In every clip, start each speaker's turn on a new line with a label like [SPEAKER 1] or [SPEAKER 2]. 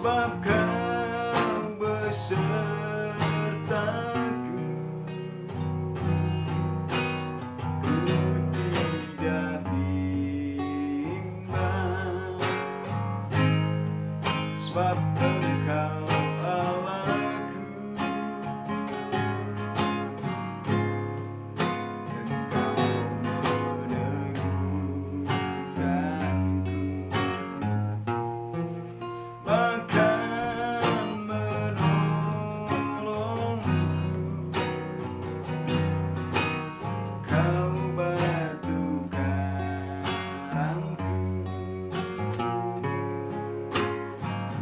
[SPEAKER 1] sebab Kau besertaku. Ku tidak bimbang, sebab Engkau Allahku. Engkau meneguhkanku, bahkan menolongku. Kau batu karangku,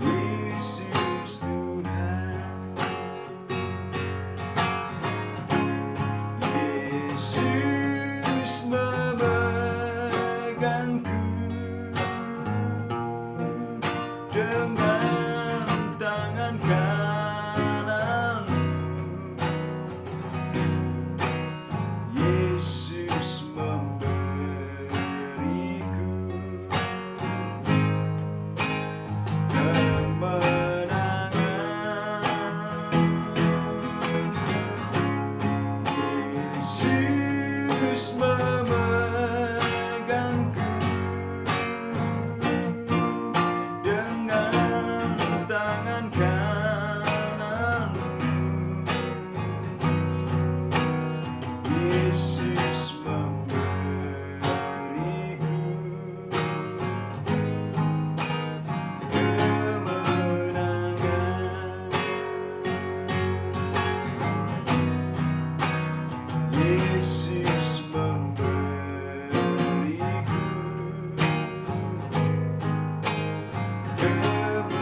[SPEAKER 1] Yesus Tuhan. Yesus memegangku dengan tangan kananmu. Yesus memberiku kemenangan. Yesus memegangku dengan tangan kananmu. Yesus memberiku kemenangan. Yesus memberiku kemenangan.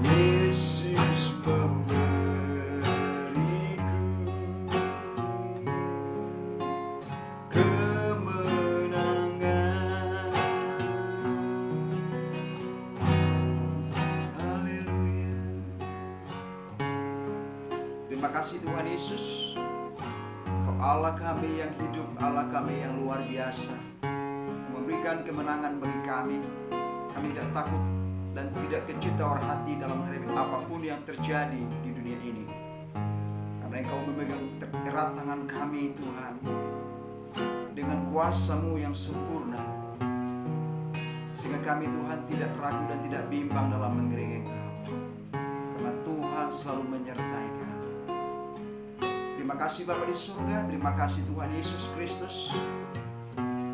[SPEAKER 1] Yesus memberiku kemenangan. Haleluya. Terima kasih Tuhan Yesus, Kau Allah kami yang hidup, Allah kami yang luar biasa, memberikan kemenangan bagi kami. Kami tidak takut dan tidak kecut tawar hati dalam menghadapi apapun yang terjadi di dunia ini, karena Engkau memegang erat tangan kami Tuhan dengan kuasa-Mu yang sempurna, sehingga kami Tuhan tidak ragu dan tidak bimbang dalam mengiringi Engkau, karena Tuhan selalu menyertai kami. Terima kasih Bapa di surga, terima kasih Tuhan Yesus Kristus.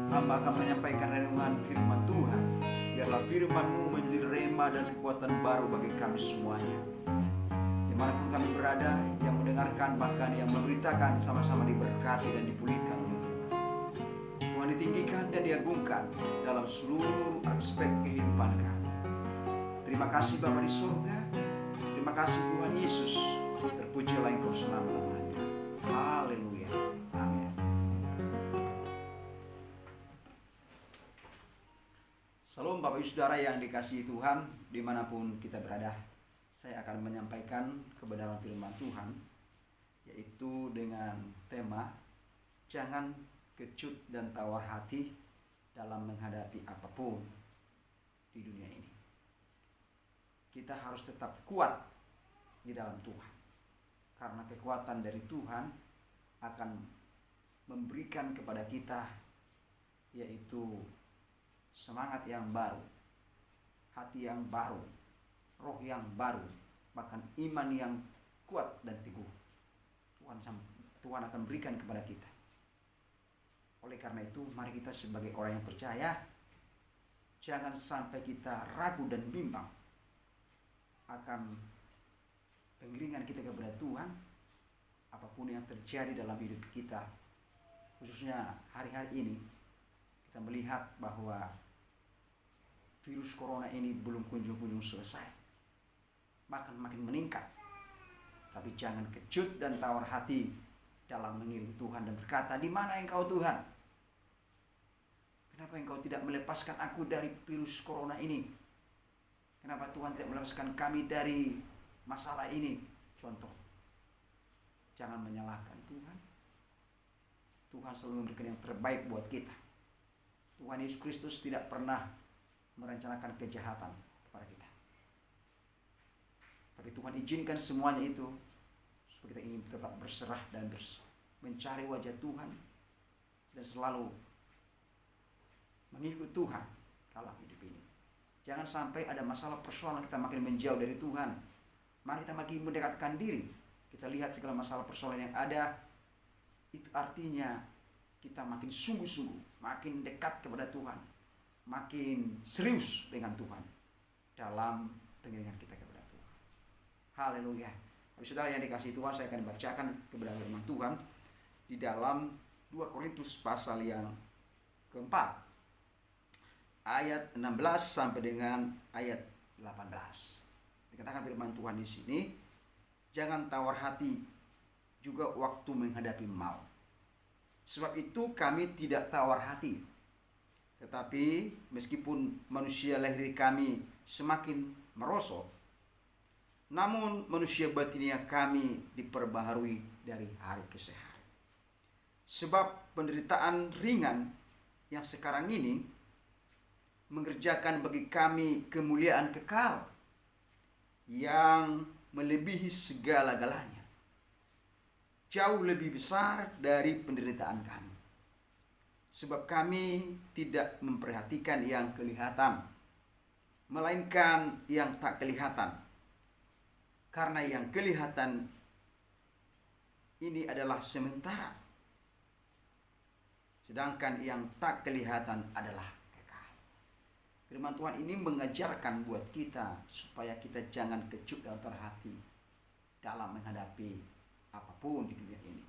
[SPEAKER 1] Hamba akan menyampaikan renungan firman Tuhan. Biarlah firman-Mu menjadi rema dan kekuatan baru bagi kami semuanya. Dimanapun kami berada, yang mendengarkan bahkan yang memberitakan, sama-sama diberkati dan dipulihkan oleh Tuhan. Tuhan ditinggikan dan diagungkan dalam seluruh aspek kehidupan kami. Terima kasih Bapa di surga. Terima kasih Tuhan Yesus. Terpujilah Engkau selama-lamanya. Haleluya. Amin. Salam Bapak Ibu Saudara yang dikasihi Tuhan, dimanapun kita berada. Saya akan menyampaikan kebenaran firman Tuhan, yaitu dengan tema jangan kecut dan tawar hati dalam menghadapi apapun di dunia ini. Kita harus tetap kuat di dalam Tuhan, karena kekuatan dari Tuhan akan memberikan kepada kita yaitu semangat yang baru, hati yang baru, roh yang baru, bahkan iman yang kuat dan teguh. Tuhan akan berikan kepada kita. Oleh karena itu, mari kita sebagai orang yang percaya, jangan sampai kita ragu dan bimbang akan pengiringan kita kepada Tuhan. Apapun yang terjadi dalam hidup kita, khususnya hari-hari ini, kita melihat bahwa virus corona ini belum kunjung-kunjung selesai, bahkan makin meningkat. Tapi jangan kecut dan tawar hati dalam mengiring Tuhan dan berkata, "Di mana Engkau Tuhan? Kenapa Engkau tidak melepaskan aku dari virus corona ini? Kenapa Tuhan tidak melepaskan kami dari masalah ini?" Contoh, jangan menyalahkan Tuhan. Tuhan selalu memberikan yang terbaik buat kita. Tuhan Yesus Kristus tidak pernah merencanakan kejahatan kepada kita. Tapi Tuhan izinkan semuanya itu supaya kita ingin tetap berserah dan mencari wajah Tuhan dan selalu mengikut Tuhan dalam hidup ini. Jangan sampai ada masalah persoalan kita makin menjauh dari Tuhan. Mari kita makin mendekatkan diri. Kita lihat segala masalah persoalan yang ada, itu artinya kita makin sungguh-sungguh, makin dekat kepada Tuhan, makin serius dengan Tuhan dalam pengiringan kita kepada Tuhan. Haleluya. Habis saudara yang dikasihi Tuhan, saya akan bacakan kebenaran firman Tuhan di dalam 2 Korintus pasal yang keempat, ayat 16 sampai dengan ayat 18. Dikatakan firman Tuhan di sini, jangan tawar hati juga waktu menghadapi maut. Sebab itu kami tidak tawar hati. Tetapi meskipun manusia lahir kami semakin merosot, namun manusia batinia kami diperbaharui dari hari ke hari. Sebab penderitaan ringan yang sekarang ini mengerjakan bagi kami kemuliaan kekal yang melebihi segala-galanya, jauh lebih besar dari penderitaan kami. Sebab kami tidak memperhatikan yang kelihatan, melainkan yang tak kelihatan. Karena yang kelihatan ini adalah sementara, sedangkan yang tak kelihatan adalah kekal. Firman Tuhan ini mengajarkan buat kita supaya kita jangan kecut dan terhati dalam menghadapi apapun di dunia ini.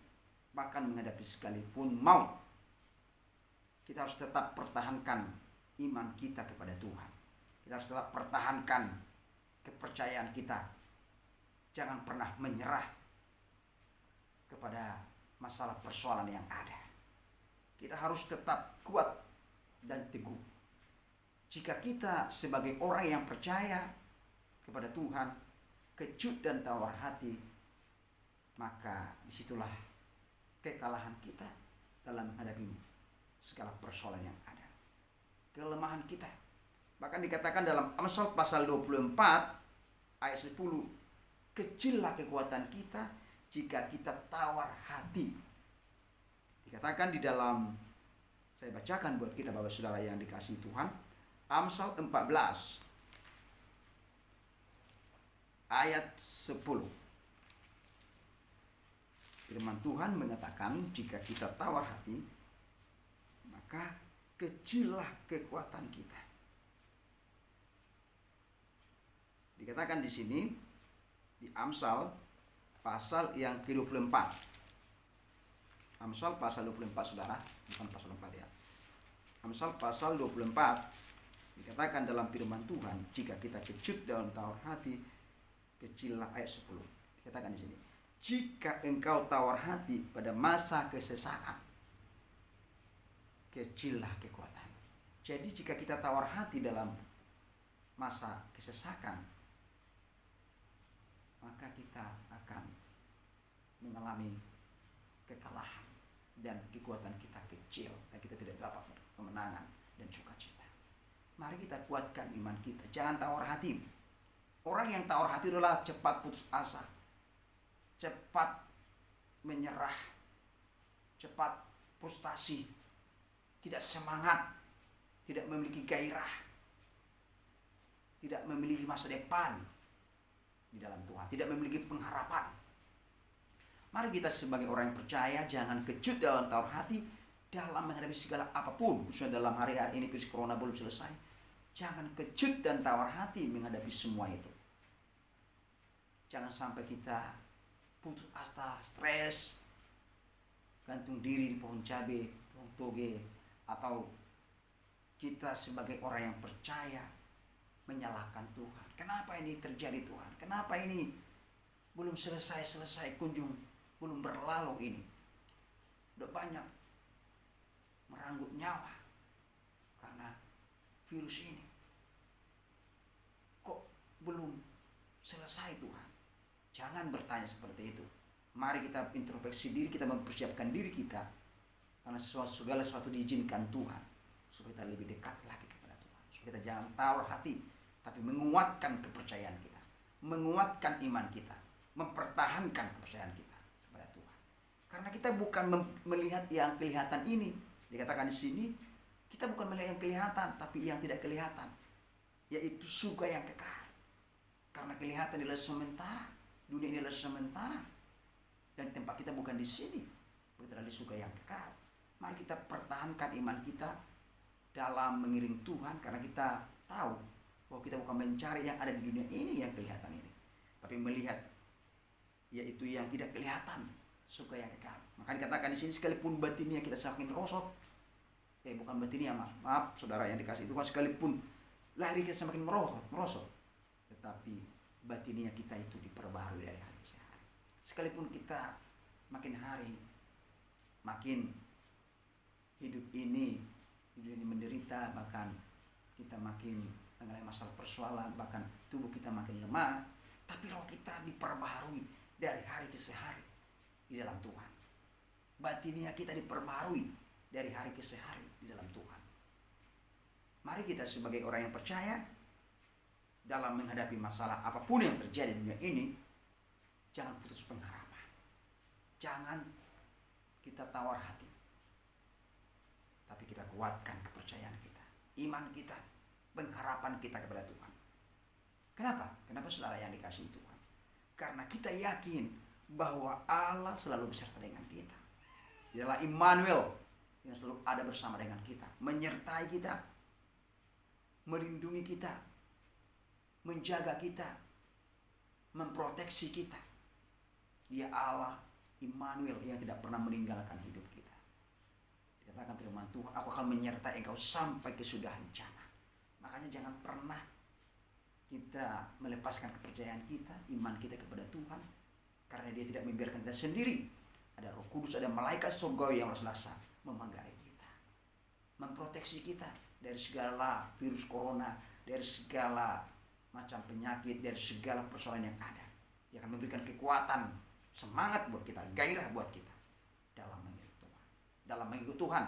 [SPEAKER 1] Bahkan menghadapi sekalipun maut, kita harus tetap pertahankan iman kita kepada Tuhan. Kita harus tetap pertahankan kepercayaan kita. Jangan pernah menyerah kepada masalah persoalan yang ada. Kita harus tetap kuat dan teguh. Jika kita sebagai orang yang percaya kepada Tuhan, kecut dan tawar hati, maka disitulah kekalahan kita dalam menghadapi segala persoalan yang ada. Kelemahan kita. Bahkan dikatakan dalam Amsal pasal 24 ayat 10, kecillah kekuatan kita jika kita tawar hati. Dikatakan di dalam, saya bacakan buat kita Bapak Saudara yang dikasihi Tuhan, Amsal 14 ayat 10. Firman Tuhan menyatakan jika kita tawar hati, maka kecillah kekuatan kita. Dikatakan di sini di Amsal pasal yang ke-24. Amsal pasal 24 Saudara, bukan pasal 4 ya. Amsal pasal 24 dikatakan dalam firman Tuhan, jika kita kecut dalam tawar hati, kecillah, ayat 10. Dikatakan di sini, jika engkau tawar hati pada masa kesesakan, kecillah kekuatan. Jadi jika kita tawar hati dalam masa kesesakan, maka kita akan mengalami kekalahan dan kekuatan kita kecil dan kita tidak dapat kemenangan dan sukacita. Mari kita kuatkan iman kita, jangan tawar hati. Orang yang tawar hati adalah cepat putus asa, cepat menyerah, cepat frustasi, tidak semangat, tidak memiliki gairah, tidak memiliki masa depan di dalam Tuhan, tidak memiliki pengharapan. Mari kita sebagai orang yang percaya jangan kecut dalam tawar hati dalam menghadapi segala apapun. Khususnya dalam hari-hari ini virus corona belum selesai. Jangan kecut dan tawar hati menghadapi semua itu. Jangan sampai kita putus asa, stres, gantung diri di pohon cabai, pohon toge, atau kita sebagai orang yang percaya menyalahkan Tuhan. Kenapa ini terjadi Tuhan? Kenapa ini belum selesai kunjung, belum berlalu ini? Udah banyak merenggut nyawa karena virus ini. Kok belum selesai Tuhan? Jangan bertanya seperti itu. Mari kita introspeksi diri, kita mempersiapkan diri kita. Karena segala sesuatu diizinkan Tuhan. supaya kita lebih dekat lagi kepada Tuhan. Supaya kita jangan tawar hati, tapi menguatkan kepercayaan kita, menguatkan iman kita, mempertahankan kepercayaan kita kepada Tuhan. Karena kita bukan melihat yang kelihatan ini. Dikatakan di sini, kita bukan melihat yang kelihatan, tapi yang tidak kelihatan, yaitu surga yang kekal. Karena kelihatan adalah sementara, dunia ini adalah sementara, dan tempat kita bukan di sini, kita adalah di surga yang kekal. Mari kita pertahankan iman kita dalam mengiring Tuhan, karena kita tahu bahwa kita bukan mencari yang ada di dunia ini yang kelihatan ini, tapi melihat yaitu yang tidak kelihatan, surga yang kekal. Maka dikatakan di sini, sekalipun batinnya kita semakin merosot, bukan batinnya, maaf saudara yang dikasih Tuhan, sekalipun lahir kita semakin merosot, tetapi batinnya kita itu diperbaharui dari hari ke hari. Sekalipun kita makin hari makin hidup ini menderita, bahkan kita makin mengalami masalah persoalan, bahkan tubuh kita makin lemah, tapi roh kita diperbaharui dari hari ke hari di dalam Tuhan. Batinnya kita diperbaharui dari hari ke hari di dalam Tuhan. Mari kita sebagai orang yang percaya, dalam menghadapi masalah apapun yang terjadi di dunia ini, jangan putus pengharapan. Jangan kita tawar hati, tapi kita kuatkan kepercayaan kita, iman kita, pengharapan kita kepada Tuhan. Kenapa? Kenapa saudara yang dikasihi Tuhan? Karena kita yakin bahwa Allah selalu beserta dengan kita. Dialah Immanuel yang selalu ada bersama dengan kita, menyertai kita, melindungi kita, menjaga kita, memproteksi kita. Dia Allah Immanuel yang tidak pernah meninggalkan hidup kita. Dikatakan firman Tuhan, aku akan menyertai engkau sampai kesudahan zaman. Makanya jangan pernah kita melepaskan kepercayaan kita, iman kita kepada Tuhan, karena Dia tidak membiarkan kita sendiri. Ada Roh Kudus, ada malaikat surgawi yang laksa memanggai kita, memproteksi kita dari segala virus corona, dari segala macam penyakit, dari segala persoalan yang ada. Dia akan memberikan kekuatan, semangat buat kita, gairah buat kita dalam mengikut Tuhan. Dalam mengikut Tuhan,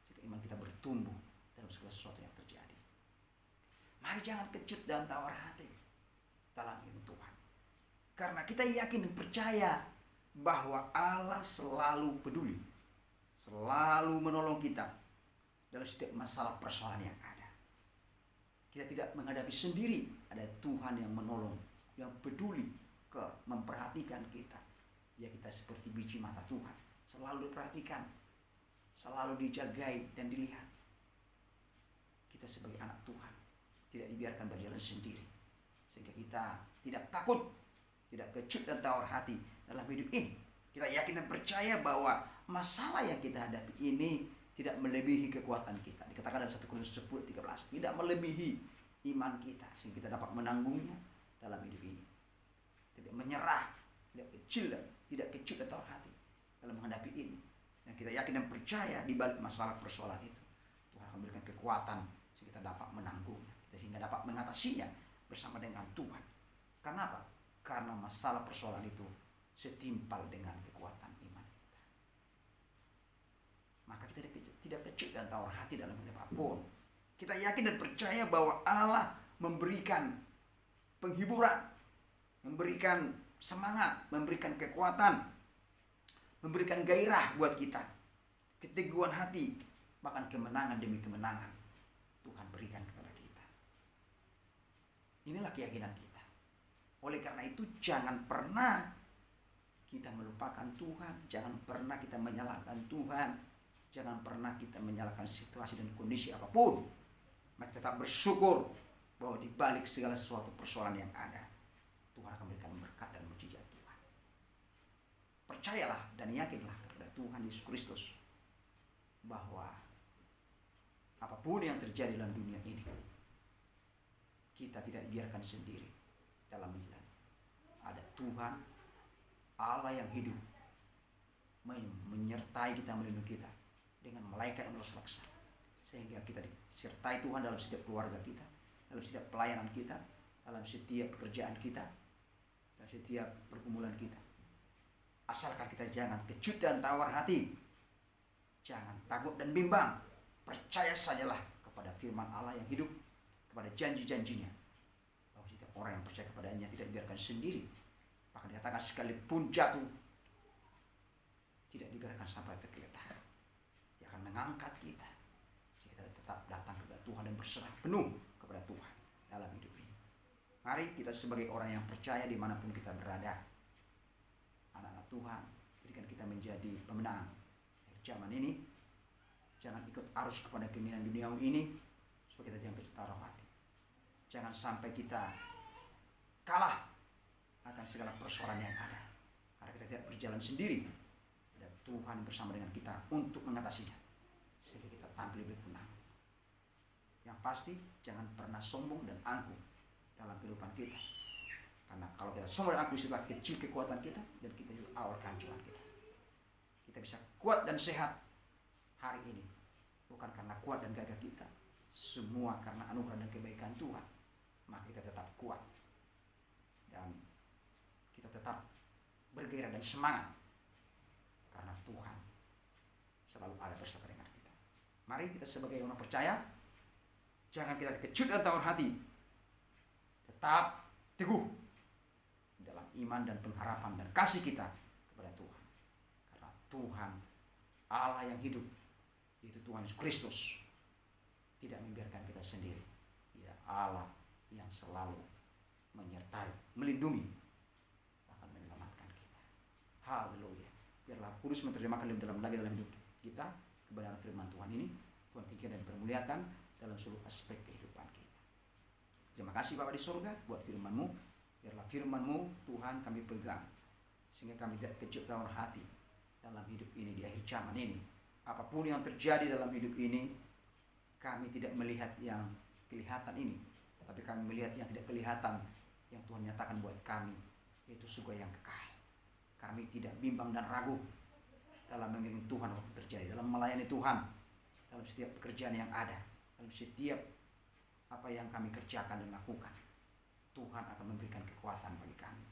[SPEAKER 1] sehingga iman kita bertumbuh dalam segala sesuatu yang terjadi. Mari jangan kecut dan tawar hati dalam mengikut Tuhan. Karena kita yakin dan percaya bahwa Allah selalu peduli, selalu menolong kita dalam setiap masalah persoalan yang ada. Kita tidak menghadapi sendiri, ada Tuhan yang menolong, yang peduli, memperhatikan kita. Ya, kita seperti biji mata Tuhan, selalu diperhatikan, selalu dijagai dan dilihat. Kita sebagai anak Tuhan tidak dibiarkan berjalan sendiri, sehingga kita tidak takut, tidak kecut dan tawar hati dalam hidup ini. Kita yakin dan percaya bahwa masalah yang kita hadapi ini tidak melebihi kekuatan kita. Dikatakan dalam 1 Korintus 10:13, tidak melebihi iman kita, sehingga kita dapat menanggungnya dalam hidup ini. Tidak menyerah, tidak kecil, tidak kecut dan tawar hati dalam menghadapi ini. Dan kita yakin dan percaya di balik masalah persoalan itu, Tuhan akan memberikan kekuatan sehingga kita dapat menanggungnya, sehingga dapat mengatasinya bersama dengan Tuhan. Karena apa? Karena masalah persoalan itu setimpal dengan kekuatan iman kita. Maka kita tidak kecut dan tawar hati dalam hidup apapun. Kita yakin dan percaya bahwa Allah memberikan penghiburan, memberikan semangat, memberikan kekuatan, memberikan gairah buat kita, keteguhan hati, bahkan kemenangan demi kemenangan Tuhan berikan kepada kita. Inilah keyakinan kita. Oleh karena itu jangan pernah kita melupakan Tuhan, jangan pernah kita menyalahkan Tuhan, jangan pernah kita menyalahkan situasi dan kondisi apapun. Maka tetap bersyukur bahwa di balik segala sesuatu persoalan yang ada, Tuhan akan memberikan berkat dan mukjizat Tuhan. Percayalah dan yakinlah kepada Tuhan Yesus Kristus bahwa apapun yang terjadi dalam dunia ini, kita tidak dibiarkan sendiri dalam jalan. Ada Tuhan Allah yang hidup menyertai kita, melindungi kita dengan malaikat yang laksa, sehingga kita disertai Tuhan dalam setiap keluarga kita, dalam setiap pelayanan kita, dalam setiap pekerjaan kita, dalam setiap pergumulan kita. Asalkan kita jangan kecut dan tawar hati, jangan takut dan bimbang, percaya sajalah kepada firman Allah yang hidup, kepada janji-janjinya. Bahwa setiap orang yang percaya kepadanya tidak dibiarkan sendiri. Bahkan dikatakan sekalipun jatuh, tidak dibiarkan sampai tergeletak. Dia akan mengangkat kita. Kita tetap datang kepada Tuhan dan berserah penuh kepada Tuhan dalam hidup ini. Mari kita sebagai orang yang percaya dimanapun kita berada, anak-anak Tuhan, jadikan kita menjadi pemenang zaman ini. Jangan ikut arus kepada keinginan duniawi ini, supaya kita jangan bertaruh hati. Jangan sampai kita kalah akan segala persoalan yang ada, karena kita tidak berjalan sendiri. Ada Tuhan bersama dengan kita untuk mengatasinya, sehingga kita tampil lebih menang. Yang pasti jangan pernah sombong dan angkuh dalam kehidupan kita, karena kalau kita sombong dan angkuh, itulah kecil kekuatan kita, dan kita itu awal kehancuran kita. Kita bisa kuat dan sehat hari ini bukan karena kuat dan gagah kita, semua karena anugerah dan kebaikan Tuhan. Maka kita tetap kuat dan kita tetap bergairah dan semangat, karena Tuhan selalu ada bersama dengan kita. Mari kita sebagai orang percaya, jangan kita kecut dan tawar hati, tetap teguh dalam iman dan pengharapan dan kasih kita kepada Tuhan. Karena Tuhan Allah yang hidup, itu Tuhan Yesus Kristus, tidak membiarkan kita sendiri. Dia Allah yang selalu menyertai, melindungi, akan menyelamatkan kita. Haleluya. Biarlah Kudus menerjemahkan dalam hidup kita kebenaran firman Tuhan ini. Tuhan tinggikan dan dipermuliakan dalam seluruh aspek kehidupan kita. Terima kasih Bapa di surga buat firman-Mu. Biarlah firman-Mu Tuhan kami pegang, sehingga kami tidak kejut tawar hati dalam hidup ini di akhir zaman ini. Apapun yang terjadi dalam hidup ini, kami tidak melihat yang kelihatan ini, tapi kami melihat yang tidak kelihatan, yang Tuhan nyatakan buat kami, yaitu surga yang kekal. Kami tidak bimbang dan ragu dalam mengiringi Tuhan waktu terjadi, dalam melayani Tuhan, dalam setiap pekerjaan yang ada, dalam setiap apa yang kami kerjakan dan lakukan. Tuhan akan memberikan kekuatan bagi kami.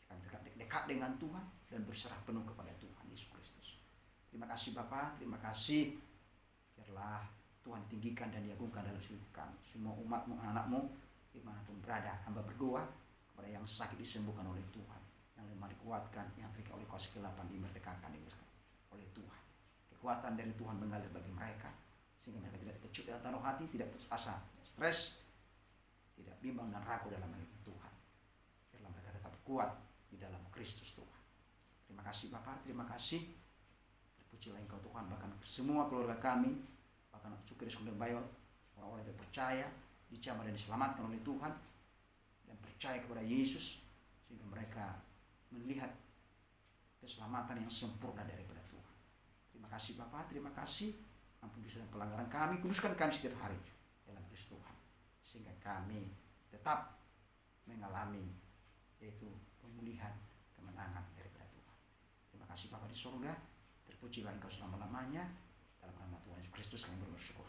[SPEAKER 1] Kami dekat dengan Tuhan dan berserah penuh kepada Tuhan Yesus Kristus. Terima kasih Bapa, terima kasih. Biarlah Tuhan tinggikan dan diagungkan dalam hidup kami. Semua umat-Mu, anak-Mu, dimanapun berada, hamba berdoa kepada yang sakit disembuhkan oleh Tuhan, yang lemah dikuatkan, yang terikat oleh kuasa kegelapan dimerdekakan oleh Tuhan. Kekuatan dari Tuhan mengalir bagi mereka, sehingga mereka tidak kecut dan taruh hati, tidak putus asa, stres, tidak bimbang dan ragu dalam mengiringi Tuhan. Biarlah mereka tetap kuat di dalam Kristus Tuhan. Terima kasih Bapa, terima kasih. Terpujilah Engkau Tuhan, bahkan semua keluarga kami, bahkan Cukir Sunda Bayot, orang-orang yang percaya, dijamah dan diselamatkan oleh Tuhan, dan percaya kepada Yesus, sehingga mereka melihat keselamatan yang sempurna daripada Tuhan. Terima kasih Bapa, terima kasih. Ampuni dosa dan pelanggaran kami, kuduskan kami setiap hari dalam Kristus Tuhan, sehingga kami tetap mengalami yaitu pemulihan, kemenangan daripada Tuhan. Terima kasih Bapa di surga, terpujilah Engkau selama-lamanya. Dalam nama Tuhan Yesus Kristus kami bersyukur.